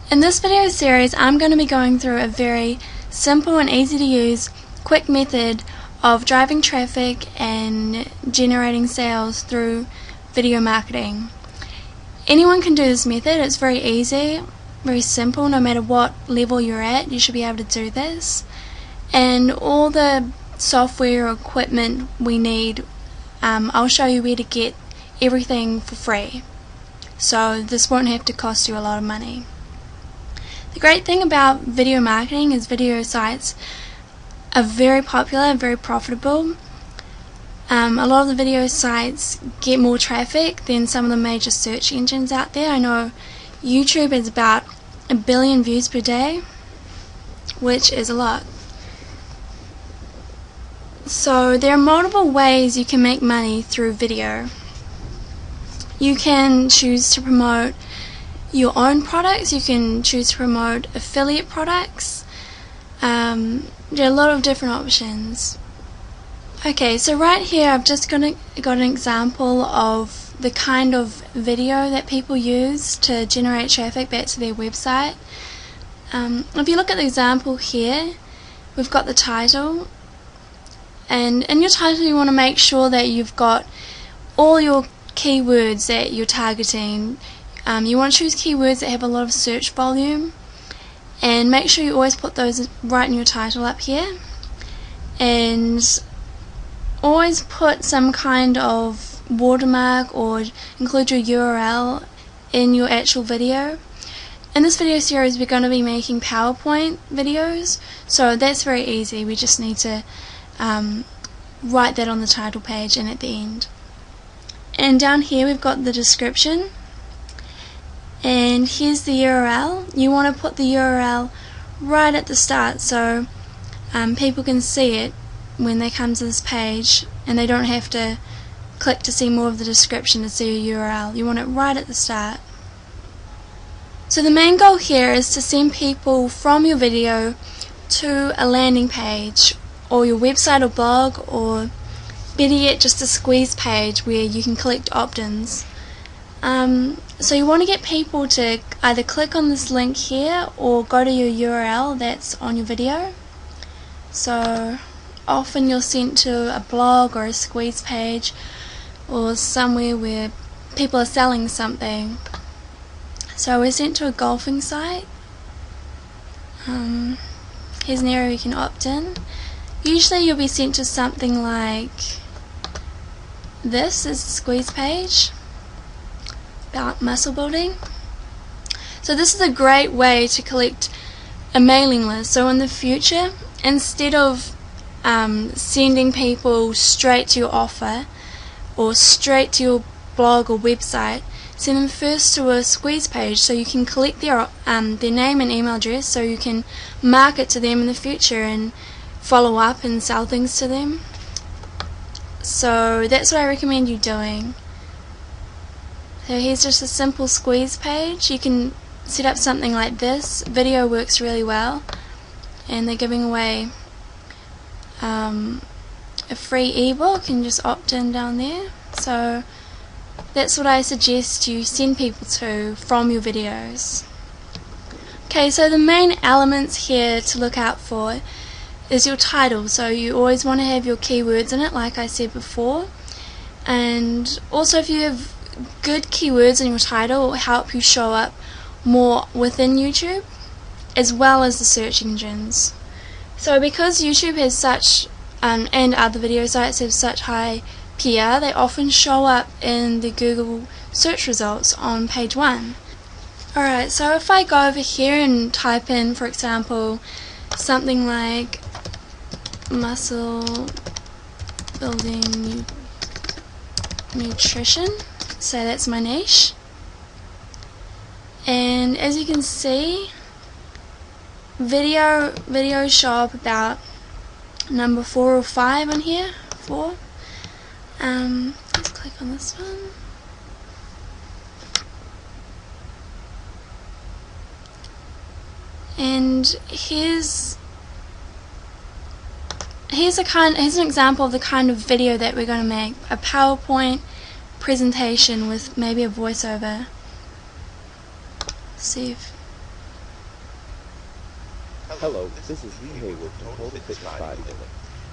In this video series, I'm going to be going through a very simple and easy to use, quick method of driving traffic and generating sales through video marketing. Anyone can do this method. It's very easy, very simple. No matter what level you're at, you should be able to do this. And all the software or equipment we need, I'll show you where to get everything for free. So this won't have to cost you a lot of money. The great thing about video marketing is video sites are very popular, very profitable. A lot of the video sites get more traffic than some of the major search engines out there. I know YouTube has about 1 billion views per day, which is a lot. So there are multiple ways you can make money through video. You can choose to promote your own products, you can choose to promote affiliate products. There are a lot of different options. Okay, so right here I've just got an example of the kind of video that people use to generate traffic back to their website. If you look at the example here, we've got the title, and in your title you want to make sure that you've got all your keywords that you're targeting. You want to choose keywords that have a lot of search volume, and make sure you always put those right in your title up here, and always put some kind of watermark or include your URL in your actual video. In this video series we're going to be making PowerPoint videos, so that's very easy. We just need to write that on the title page and at the end. And down here we've got the description, and here's the URL. You want to put the URL right at the start so people can see it when they come to this page and they don't have to click to see more of the description to see your URL. You want it right at the start. So the main goal here is to send people from your video to a landing page or your website or blog, or better yet just a squeeze page where you can collect opt-ins. So you want to get people to either click on this link here or go to your URL that's on your video. So often you're sent to a blog or a squeeze page or somewhere where people are selling something. So we're sent to a golfing site. Here's an area you can opt in. Usually you'll be sent to something like this is the squeeze page about muscle building. So this is a great way to collect a mailing list. So in the future, instead of sending people straight to your offer or straight to your blog or website, send them first to a squeeze page so you can collect their name and email address so you can market to them in the future and follow up and sell things to them. So that's what I recommend you doing. So here's just a simple squeeze page. You can set up something like this. Video works really well, and they're giving away a free ebook, and just opt in down there. So that's what I suggest you send people to from your videos. Okay, so the main elements here to look out for is your title. So you always want to have your keywords in it, like I said before, and also if you have good keywords in your title, it will help you show up more within YouTube as well as the search engines. So because YouTube has such and other video sites have such high PR, they often show up in the Google search results on page 1. Alright, so if I go over here and type in, for example, something like muscle building nutrition, so that's my niche, and as you can see, videos show up about number 4 or 5 on here. 4. Let's click on this one. And here's an example of the kind of video that we're going to make. A PowerPoint presentation with maybe a voiceover. See if Hello, this is Lee Haywood from Total Fitness Bodybuilding,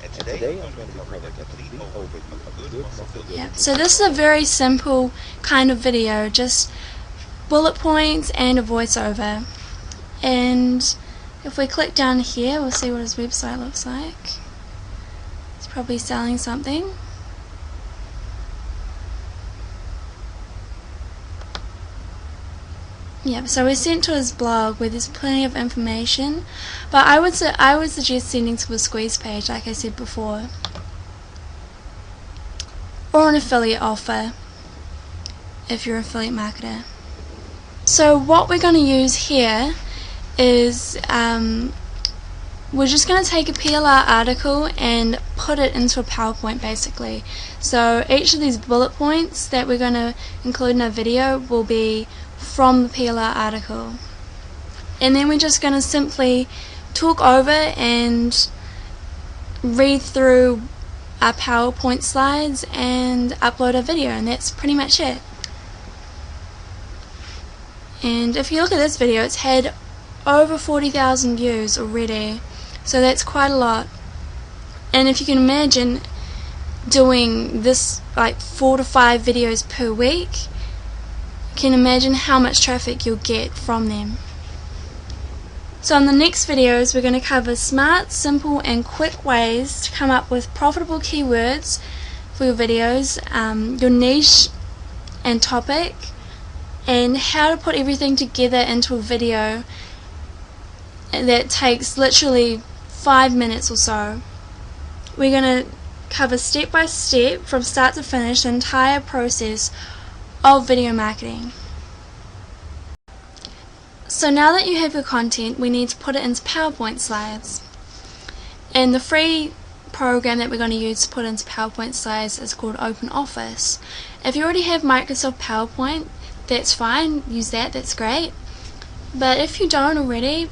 and today I'm going to be covering a complete overview of a good muscle building. Yeah, so this is a very simple kind of video, just bullet points and a voiceover. And if we click down here, we'll see what his website looks like. He's probably selling something. Yeah, so we're sent to his blog where there's plenty of information, but I would suggest sending to a squeeze page, like I said before, or an affiliate offer if you're an affiliate marketer. So what we're going to use here is we're just going to take a PLR article and put it into a PowerPoint basically. So each of these bullet points that we're going to include in our video will be from the PLR article, and then we're just going to simply talk over and read through our PowerPoint slides and upload a video, and that's pretty much it. And if you look at this video, it's had over 40,000 views already, so that's quite a lot. And if you can imagine doing this like 4 to 5 videos per week, you can imagine how much traffic you'll get from them. So in the next videos we're going to cover smart, simple and quick ways to come up with profitable keywords for your videos, your niche and topic, and how to put everything together into a video that takes literally 5 minutes or so. We're going to cover step by step from start to finish the entire process of video marketing. So now that you have your content, we need to put it into PowerPoint slides. And the free program that we're going to use to put into PowerPoint slides is called OpenOffice. If you already have Microsoft PowerPoint, that's fine, use that, that's great. But if you don't already,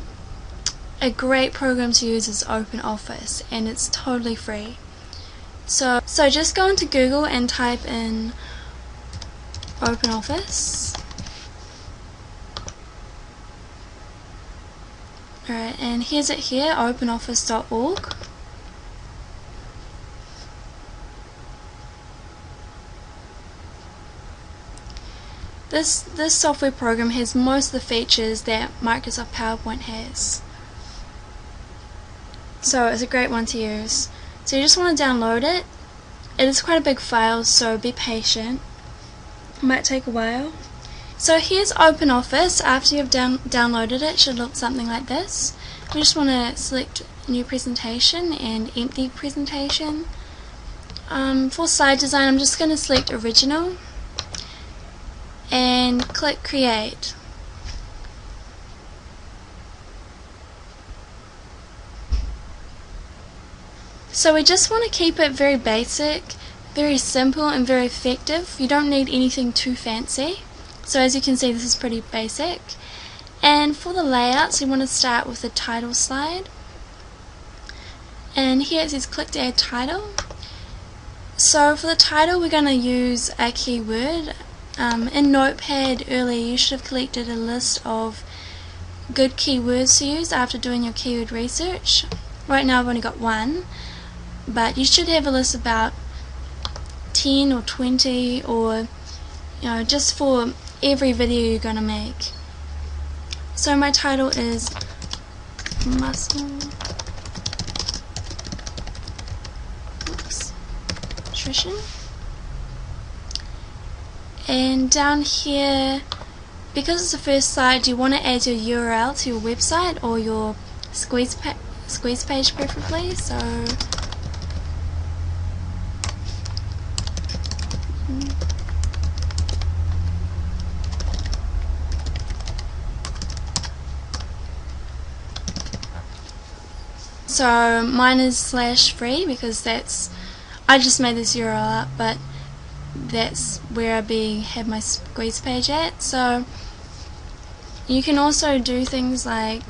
a great program to use is OpenOffice, and it's totally free. So just go into Google and type in OpenOffice. Alright, and here's it here, openoffice.org. This software program has most of the features that Microsoft PowerPoint has. So it's a great one to use. So you just want to download it. It is quite a big file, so be patient. It might take a while. So here's OpenOffice. After you've downloaded it, it should look something like this. We just want to select new presentation and empty presentation. For slide design, I'm just going to select original and click create. So we just want to keep it very basic, very simple and very effective. You don't need anything too fancy. So as you can see, this is pretty basic. And for the layouts, you want to start with the title slide. And here it says click to add title. So for the title, we're going to use a keyword. In Notepad earlier, you should have collected a list of good keywords to use after doing your keyword research. Right now I've only got one, but you should have a list of about 10 or 20, or just for every video you're going to make. So my title is muscle nutrition, and down here, because it's the first slide, you want to add your URL to your website or your squeeze page preferably. So mine is /free because I just made this URL up, but that's where I have my squeeze page at. So you can also do things like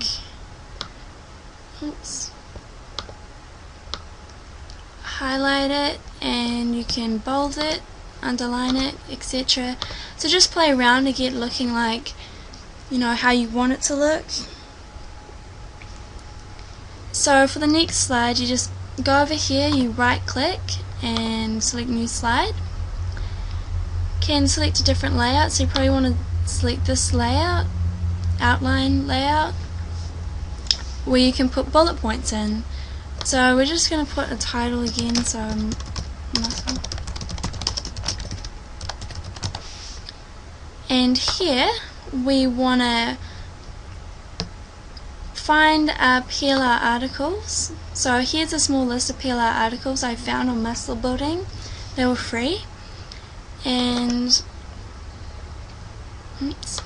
highlight it, and you can bold it, underline it, etc. So just play around to get looking like how you want it to look. So for the next slide, you just go over here, you right click and select new slide. Can select a different layout, so you probably want to select this layout, outline layout, where you can put bullet points in. So we're just going to put a title again, so muscle. And here we want to find our PLR articles. So here's a small list of PLR articles I found on muscle building. They were free. And oops,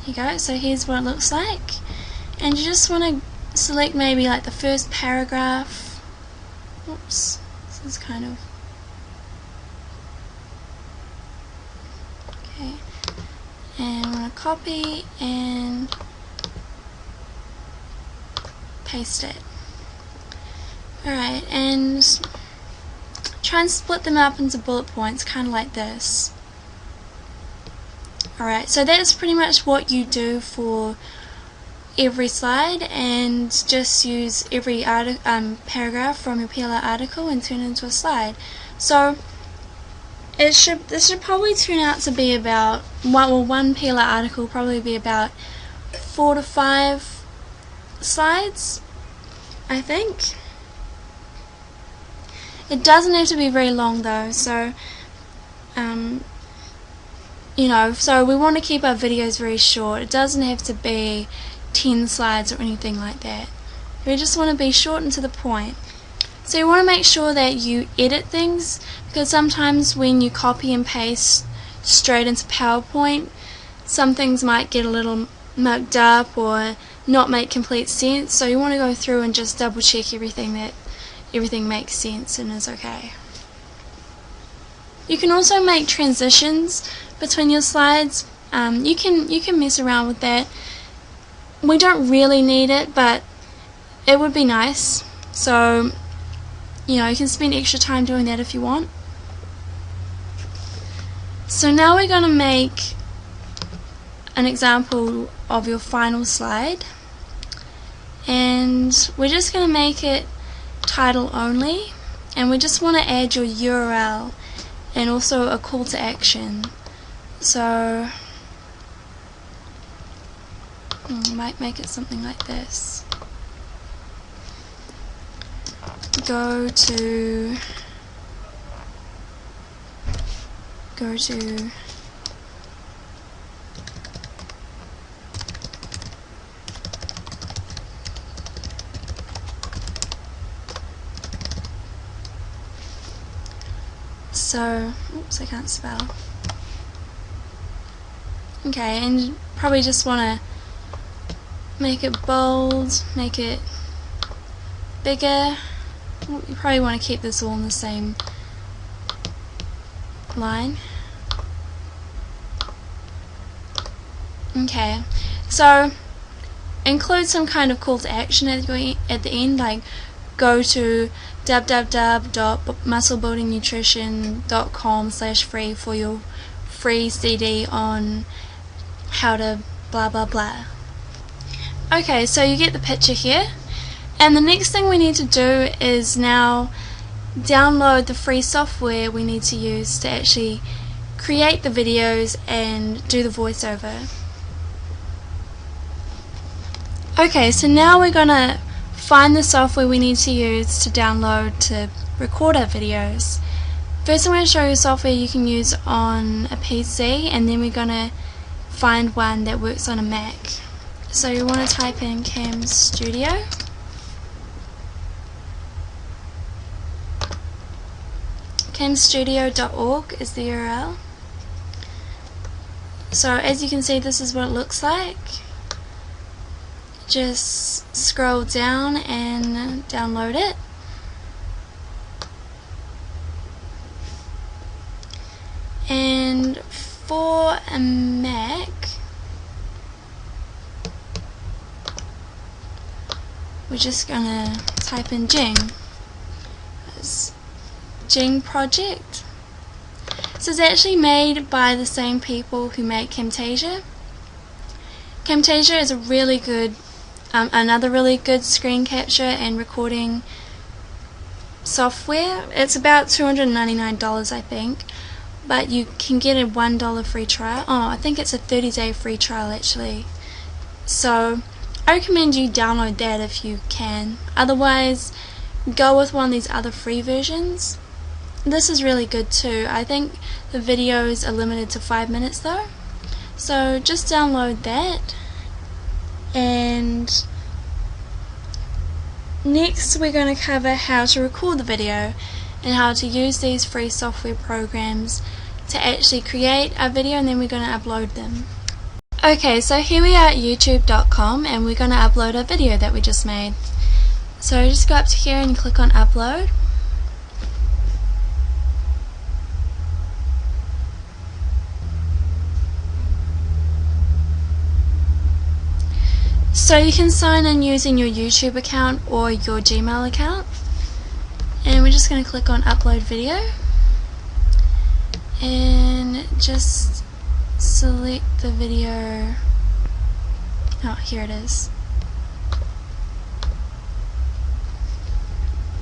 here you go. So here's what it looks like. And you just want to select maybe like the first paragraph. Oops, this is kind of okay. And I'm going to copy and paste it. Alright, and try and split them up into bullet points, kind of like this. Alright, so that's pretty much what you do for every slide, and just use every paragraph from your PLR article and turn it into a slide. So this should probably turn out to be about one PLR article will probably be about 4 to 5 slides, I think. It doesn't have to be very long though, so you know, so we want to keep our videos very short. It doesn't have to be 10 slides or anything like that. We just want to be short and to the point. So you want to make sure that you edit things, because sometimes when you copy and paste straight into PowerPoint, some things might get a little mucked up or not make complete sense. So you want to go through and just double check everything, that everything makes sense and is okay. You can also make transitions between your slides. You can mess around with that. We don't really need it, but it would be nice. So you know, you can spend extra time doing that if you want. So now we're going to make an example of your final slide, and we're just going to make it title only, and we just want to add your URL and also a call to action. So I might make it something like this. Go to so oops, I can't spell. Okay, and you probably just want to make it bold, make it bigger. You probably want to keep this all in the same line. Okay, so include some kind of call to action at the end, like go to www.musclebuildingnutrition.com/free for your free CD on how to blah blah blah. Okay, so you get the picture here. And the next thing we need to do is now download the free software we need to use to actually create the videos and do the voiceover. Okay, so now we're going to find the software we need to use to download to record our videos. First I'm going to show you software you can use on a PC, and then we're going to find one that works on a Mac. So you want to type in Cam Studio. camstudio.org is the URL. So as you can see, this is what it looks like. Just scroll down and download it. And for a Mac, we're just gonna type in Jing. Jing project. So it's actually made by the same people who make Camtasia. Camtasia is a really good another really good screen capture and recording software. It's about $299, I think, but you can get a $1 free trial. I think it's a 30-day free trial actually. So I recommend you download that if you can. Otherwise, go with one of these other free versions. This is really good too. I think the videos are limited to 5 minutes though. So just download that. And next we're going to cover how to record the video and how to use these free software programs to actually create a video, and then we're going to upload them. Okay, so here we are at youtube.com and we're going to upload a video that we just made. So just go up to here and click on upload. So you can sign in using your YouTube account or your Gmail account, and we're just going to click on upload video and just select the video. Here it is.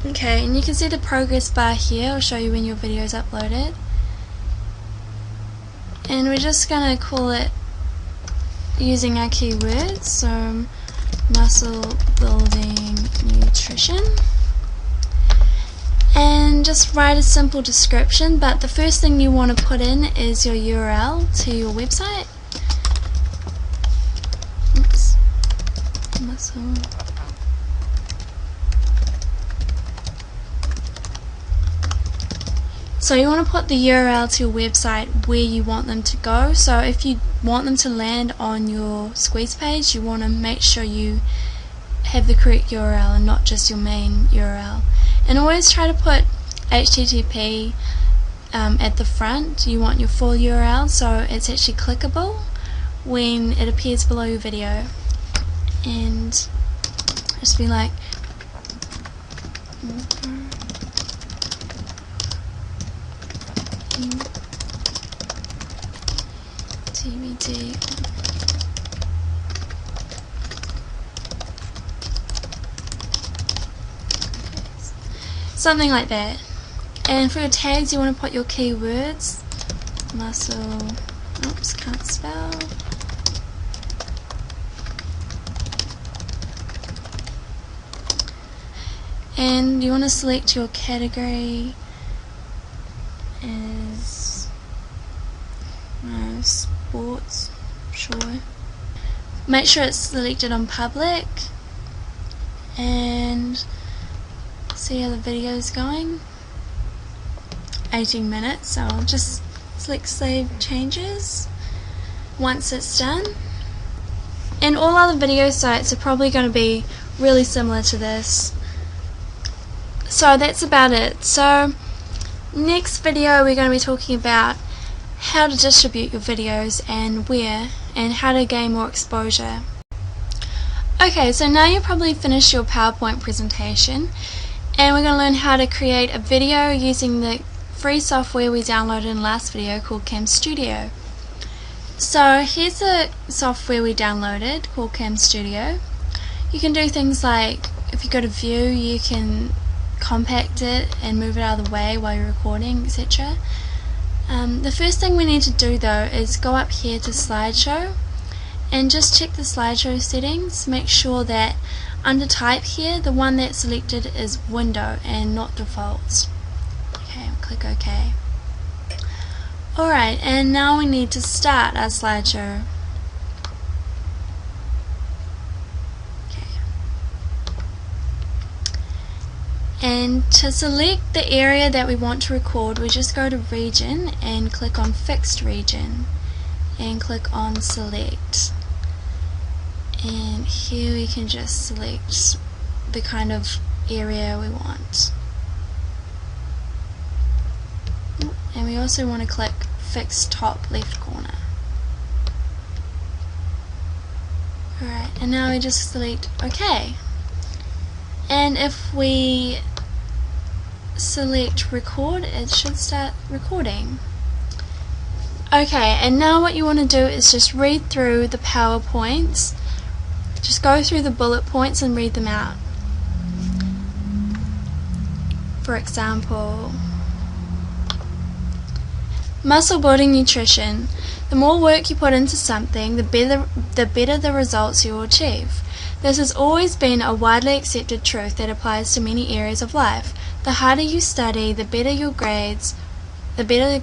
Okay, and you can see the progress bar here. I'll show you when your video is uploaded, and we're just going to call it using our keywords, so muscle building nutrition, and just write a simple description. But the first thing you want to put in is your URL to your website. Muscle. So you want to put the URL to your website where you want them to go. So if you want them to land on your squeeze page, you want to make sure you have the correct URL and not just your main URL. And always try to put HTTP at the front. You want your full URL so it's actually clickable when it appears below your video. And just be like TBD. Something like that. And for your tags, you want to put your keywords. Muscle. Oops, can't spell. And you want to select your category as sports, sure. Make sure it's selected on public and see how the video is going. 18 minutes, so I'll just select save changes once it's done. And all other video sites are probably going to be really similar to this. So that's about it. So next video we're going to be talking about how to distribute your videos and where, and how to gain more exposure. Okay, so now you've probably finished your PowerPoint presentation, and we're going to learn how to create a video using the free software we downloaded in the last video called Cam Studio. So here's the software we downloaded called Cam Studio. You can do things like, if you go to view, you can compact it and move it out of the way while you're recording, etc. The first thing we need to do though is go up here to slideshow and just check the slideshow settings. Make sure that under type here, the one that's selected is window and not default. Okay, click OK. Alright, and now we need to start our slideshow. And to select the area that we want to record, we just go to region and click on fixed region and click on select. And here we can just select the kind of area we want. And we also want to click fixed top left corner. Alright, and now we just select OK. And if we select record, it should start recording. Okay, and now what you want to do is just read through the PowerPoints Just go through the bullet points and read them out. For example, muscle building nutrition. The more work you put into something, the better the results you will achieve. This has always been a widely accepted truth that applies to many areas of life. The harder you study, the better the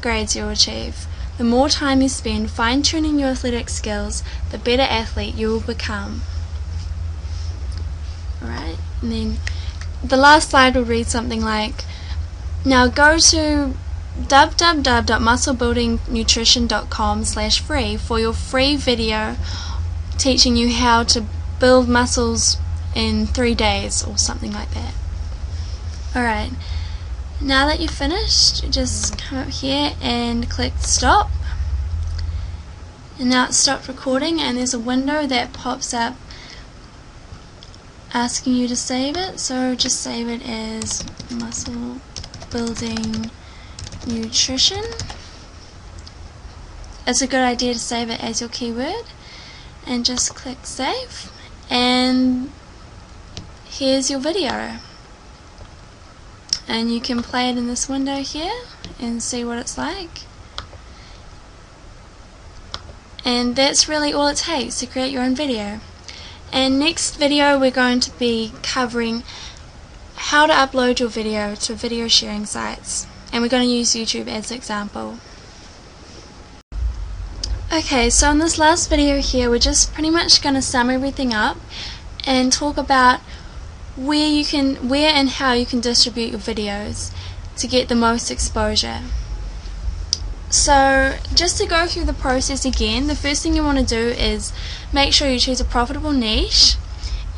grades you'll achieve. The more time you spend fine-tuning your athletic skills, the better athlete you will become. Alright, and then the last slide will read something like, now go to www.musclebuildingnutrition.com/free for your free video teaching you how to build muscles in 3 days or something like that. Alright, now that you've finished, just come up here and click stop. And now it's stopped recording, and there's a window that pops up asking you to save it, so just save it as muscle building nutrition. It's a good idea to save it as your keyword, and just click save, and here's your video, and you can play it in this window here and see what it's like. And that's really all it takes to create your own video. And next video we're going to be covering how to upload your video to video sharing sites, and we're going to use YouTube as an example. Okay, so in this last video here we're just pretty much going to sum everything up and talk about where and how you can distribute your videos to get the most exposure. So just to go through the process again, the first thing you want to do is make sure you choose a profitable niche,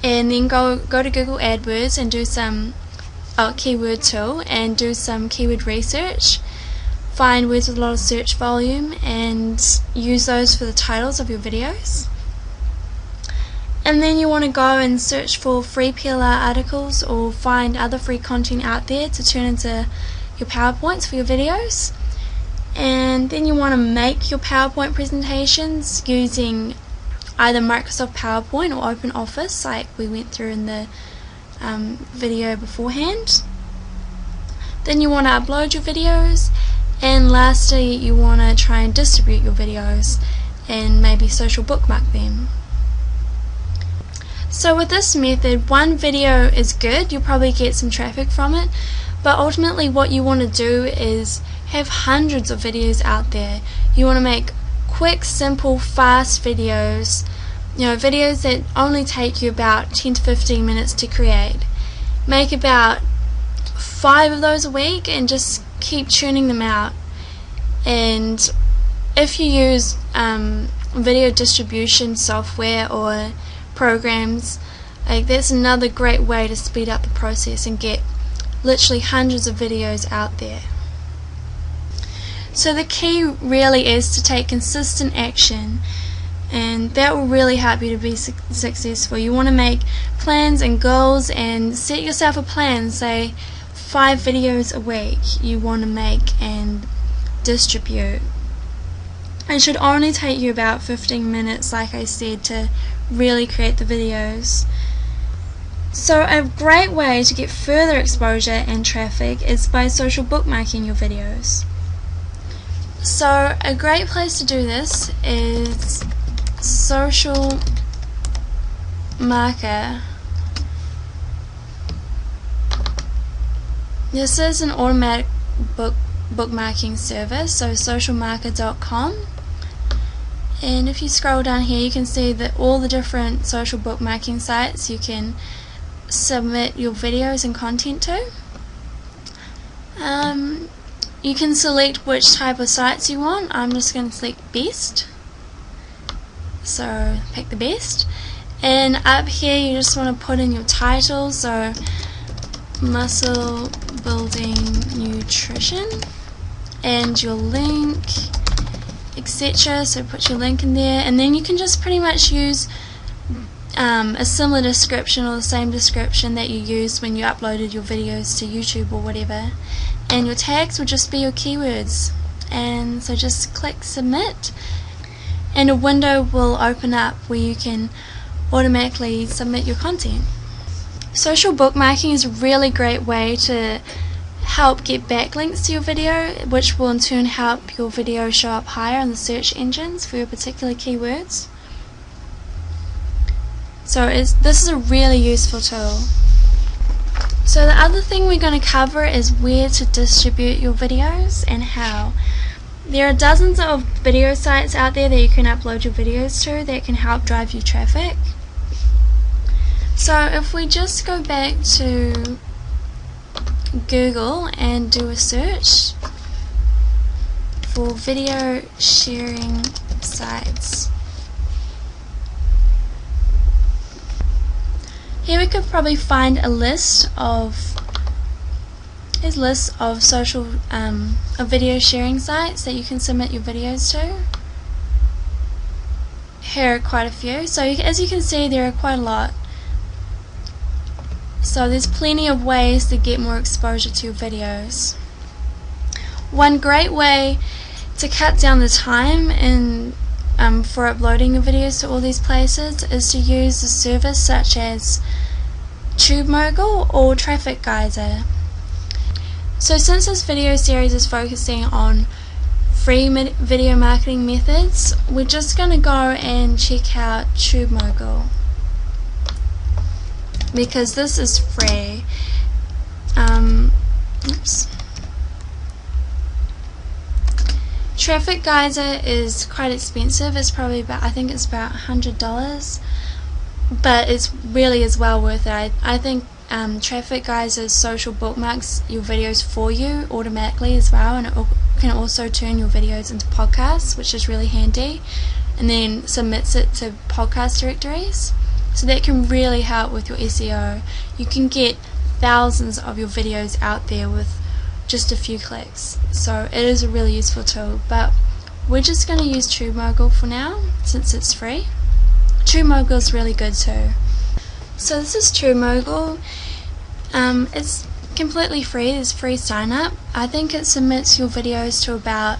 and then go to Google AdWords and do some keyword tool and do some keyword research. Find words with a lot of search volume and use those for the titles of your videos. And then you want to go and search for free PLR articles or find other free content out there to turn into your PowerPoints for your videos. And then you want to make your PowerPoint presentations using either Microsoft PowerPoint or OpenOffice, like we went through in the video beforehand. Then you want to upload your videos, and lastly you want to try and distribute your videos and maybe social bookmark them. So with this method, one video is good, you'll probably get some traffic from it, but ultimately what you want to do is have hundreds of videos out there. You want to make quick, simple, fast videos, videos that only take you about 10 to 15 minutes to create. Make about 5 of those a week and just keep churning them out. And if you use video distribution software or programs, that's another great way to speed up the process and get literally hundreds of videos out there. So the key really is to take consistent action, and that will really help you to be successful. You want to make plans and goals and set yourself a plan, say 5 videos a week you want to make and distribute. It should only take you about 15 minutes, like I said, to really create the videos. So a great way to get further exposure and traffic is by social bookmarking your videos. So a great place to do this is Social Marker. This is an automatic bookmarking service, so socialmarker.com. And if you scroll down here, you can see that all the different social bookmarking sites you can submit your videos and content to. You can select which type of sites you want. I'm just going to select best, so pick the best, and up here you just want to put in your title, so muscle building nutrition, and your link, etc. So put your link in there, and then you can just pretty much use a similar description or the same description that you used when you uploaded your videos to YouTube or whatever, and your tags will just be your keywords. And so just click submit, and a window will open up where you can automatically submit your content. Social bookmarking is a really great way to help get backlinks to your video, which will in turn help your video show up higher in the search engines for your particular keywords. So this is a really useful tool. So the other thing we're going to cover is where to distribute your videos and how. There are dozens of video sites out there that you can upload your videos to that can help drive you traffic. So if we just go back to Google and do a search for video sharing sites. Here we could probably find a list of social of video sharing sites that you can submit your videos to. Here are quite a few. So as you can see, there are quite a lot. So there's plenty of ways to get more exposure to your videos. One great way to cut down the time for uploading your videos to all these places is to use a service such as TubeMogul or Traffic Geyser. So since this video series is focusing on free video marketing methods, we're just going to go and check out TubeMogul, because this is free. Traffic Geyser is quite expensive. It's probably I think it's about $100, but it's really is well worth it. I think Traffic Geyser social bookmarks your videos for you automatically as well, and it can also turn your videos into podcasts, which is really handy, and then submits it to podcast directories. So that can really help with your SEO. You can get thousands of your videos out there with just a few clicks. So it is a really useful tool, but we're just going to use TubeMogul for now since it's free. TubeMogul is really good too. So this is TubeMogul. It's completely free. There's free sign up. I think it submits your videos to about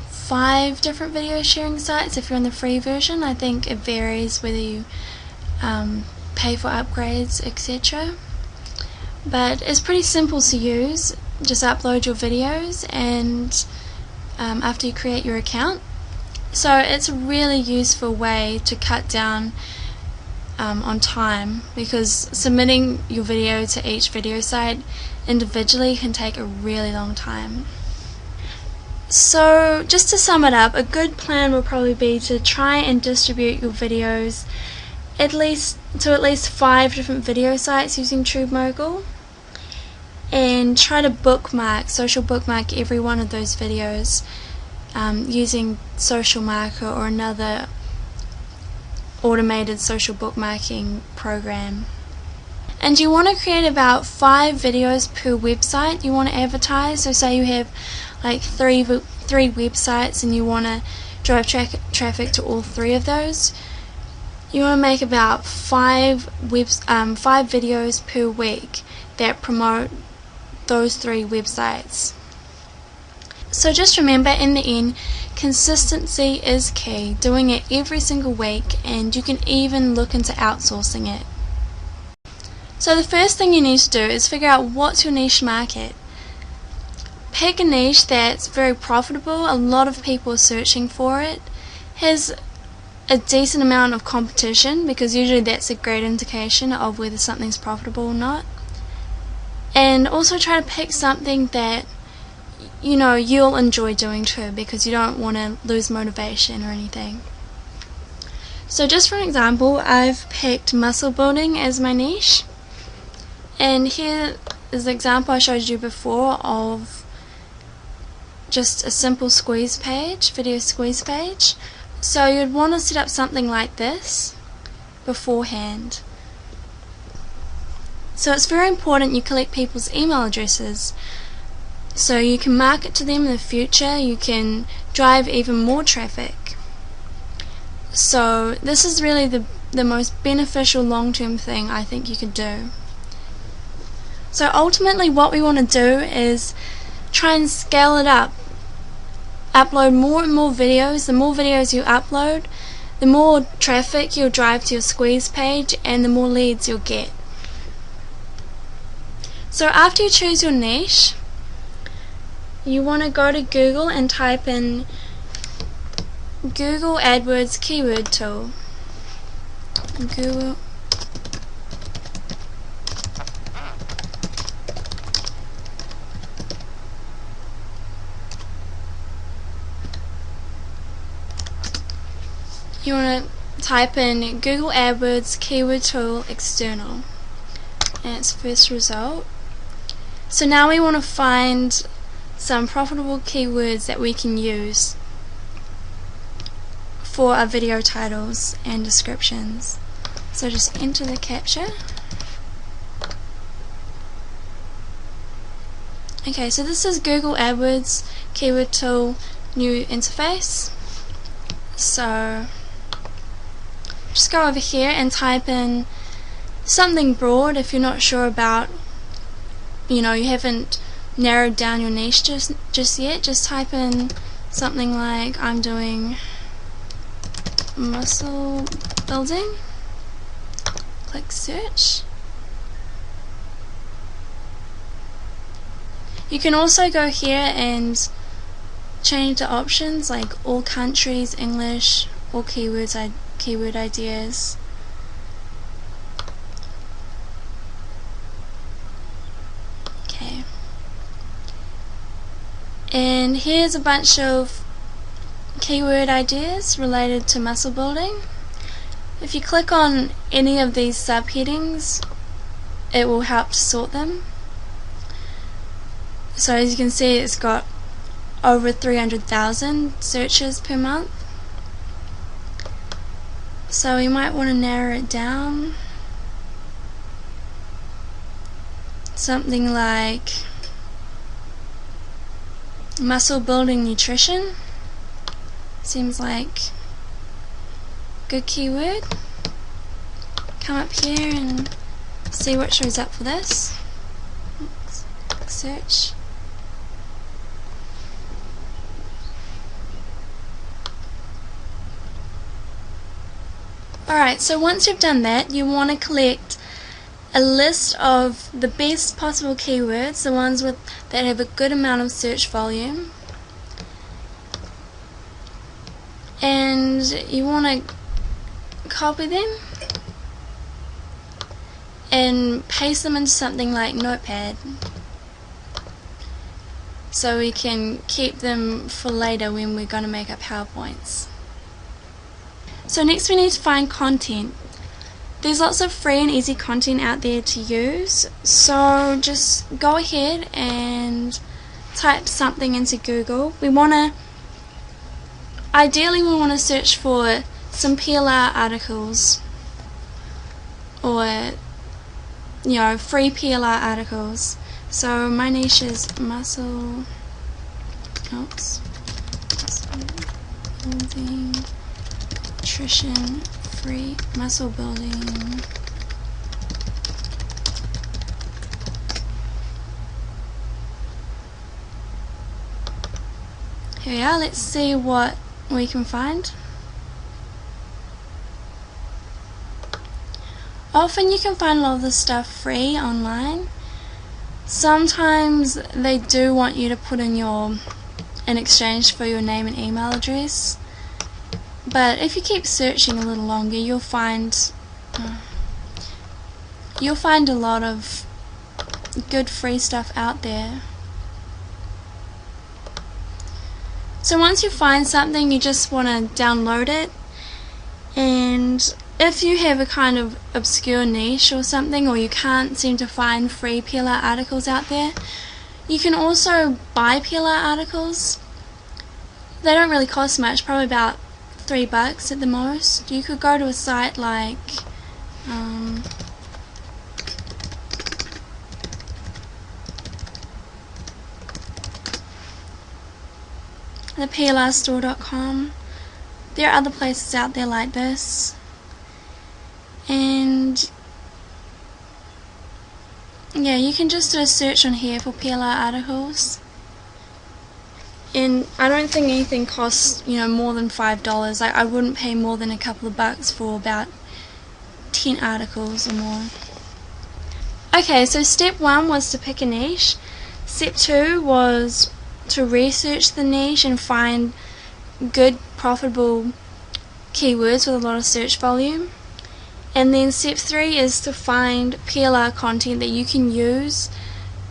5 different video sharing sites if you're on the free version. I think it varies whether you pay for upgrades, etc. But it's pretty simple to use. Just upload your videos and after you create your account. So it's a really useful way to cut down on time, because submitting your video to each video site individually can take a really long time. So just to sum it up, a good plan will probably be to try and distribute your videos at least 5 different video sites using TubeMogul, and try to social bookmark every one of those videos using Social Marker or another automated social bookmarking program. And you want to create about 5 videos per website you want to advertise. So say you have like three websites and you want to drive traffic to all 3 of those. You want to make about 5 videos per week that promote those 3 websites. So just remember, in the end, consistency is key. Doing it every single week, and you can even look into outsourcing it. So the first thing you need to do is figure out what's your niche market. Pick a niche that's very profitable, a lot of people are searching for it, has a decent amount of competition, because usually that's a great indication of whether something's profitable or not. And also try to pick something that you'll enjoy doing too, because you don't want to lose motivation or anything. So just for an example, I've picked muscle building as my niche, and here is the example I showed you before of just a simple squeeze page, video squeeze page. So you'd want to set up something like this beforehand. So it's very important you collect people's email addresses, so you can market to them in the future. You can drive even more traffic. So this is really the most beneficial long-term thing I think you could do. So ultimately what we want to do is try and scale it up. Upload more and more videos. The more videos you upload, the more traffic you'll drive to your squeeze page and the more leads you'll get. So after you choose your niche, you want to go to Google and type in Google AdWords keyword tool. Google You want to type in Google AdWords keyword tool external, and it's first result. So now we want to find some profitable keywords that we can use for our video titles and descriptions. So just enter the captcha. Okay, so this is Google AdWords keyword tool new interface. So just go over here and type in something broad if you're not sure about, you haven't narrowed down your niche just yet. Just type in something like, I'm doing muscle building. Click search. You can also go here and change the options like all countries, English, all keywords, keyword ideas. Okay. And here's a bunch of keyword ideas related to muscle building. If you click on any of these subheadings, it will help to sort them. So as you can see, it's got over 300,000 searches per month. So we might want to narrow it down. Something like muscle building nutrition. Seems like good keyword. Come up here and see what shows up for this. Oops. Search. Alright, so once you've done that, you want to collect a list of the best possible keywords, the ones that have a good amount of search volume, and you want to copy them and paste them into something like Notepad so we can keep them for later when we're going to make our PowerPoints. So next we need to find content. There's lots of free and easy content out there to use, so just go ahead and type something into Google. Ideally we want to search for some PLR articles or free PLR articles. So my niche is muscle building, nutrition, free muscle building. Here we are, let's see what we can find. Often you can find a lot of this stuff free online. Sometimes they do want you to put in in exchange for your name and email address. But if you keep searching a little longer, you'll find a lot of good free stuff out there. So once you find something, you just want to download it, and if you have a kind of obscure niche or something, or you can't seem to find free PLR articles out there, you can also buy PLR articles. They don't really cost much, probably about $3 at the most. You could go to a site like theplrstore.com. There are other places out there like this, and yeah, you can just do a search on here for PLR articles, And I don't think anything costs, more than $5. I wouldn't pay more than a couple of bucks for about 10 articles or more. Okay, so step 1 was to pick a niche. Step 2 was to research the niche and find good, profitable keywords with a lot of search volume. And then step 3 is to find PLR content that you can use,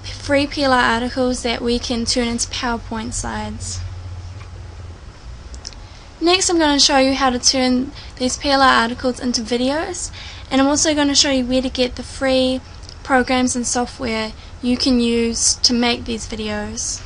free PLR articles that we can turn into PowerPoint slides. Next, I'm going to show you how to turn these PLR articles into videos, and I'm also going to show you where to get the free programs and software you can use to make these videos.